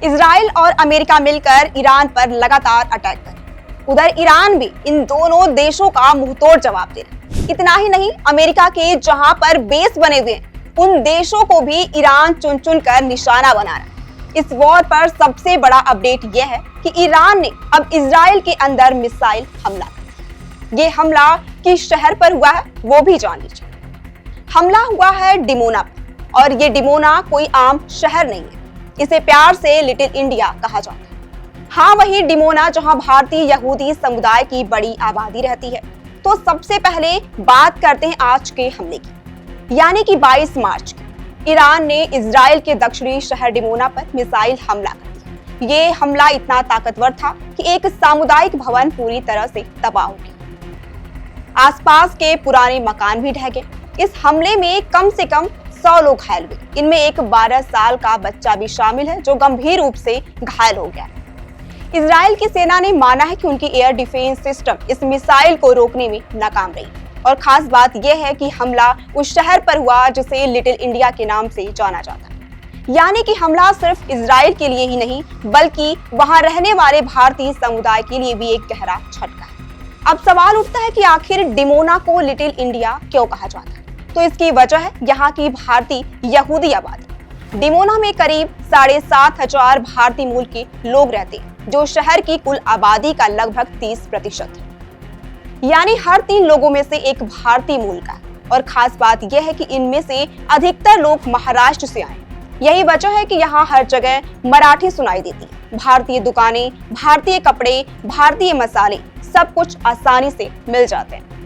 Israel और America मिलकर Iran पर लगातार अटैक कर उधर ईरान भी इन दोनों देशों का मुंहतोड़ जवाब दे रहा है। इतना ही नहीं, अमेरिका के जहां पर बेस बने हुए हैं उन देशों को भी ईरान चुन चुन कर निशाना बना रहा है। इस वॉर पर सबसे बड़ा अपडेट यह है कि ईरान ने अब इजराइल के अंदर मिसाइल हमला कर दिया। ये हमला किस शहर पर हुआ है वो भी जान लीजिए। हमला हुआ है डिमोना पर, और ये डिमोना कोई आम शहर नहीं है। इसे प्यार से लिटिल इंडिया कहा जाता है। हाँ, वही डिमोना जहां भारतीय यहूदी समुदाय की बड़ी आबादी रहती है। तो सबसे पहले बात करते हैं आज के हमले की, यानी कि 22 मार्च की। ईरान ने इजराइल के दक्षिणी शहर डिमोना पर मिसाइल हमला कर दिया। ये हमला इतना ताकतवर था कि एक सामुदायिक भवन पूरी तरह से तबाह हो गया। आसपास के पुराने मकान भी ढह गए। इस हमले में कम से कम 100 लोग घायल हुए। इनमें एक 12 साल का बच्चा भी शामिल है जो गंभीर रूप से घायल हो गया। इजराइल की सेना ने माना है कि उनकी एयर डिफेंस सिस्टम इस मिसाइल को रोकने में नाकाम रही। और खास बात यह है कि हमला उस शहर पर हुआ जिसे लिटिल इंडिया के नाम से जाना जाता है। यानी कि हमला सिर्फ इजराइल के लिए ही नहीं बल्कि वहां रहने वाले भारतीय समुदाय के लिए भी एक गहरा झटका है। अब सवाल उठता है कि आखिर डिमोना को लिटिल इंडिया क्यों कहा जाता है? तो इसकी वजह है यहाँ की भारतीय यहूदी आबादी। डिमोना में करीब 7,500 भारतीय मूल के लोग रहते हैं, जो शहर की कुल आबादी का लगभग 30% है। यानी हर 3 लोगों में से एक भारतीय मूल का। और खास बात यह है कि इनमें से अधिकतर लोग महाराष्ट्र से आए। यही वजह है कि यहाँ हर जगह मराठी सुनाई देती है। भारतीय दुकानें, भारतीय कपड़े, भारतीय मसाले, सब कुछ आसानी से मिल जाते हैं।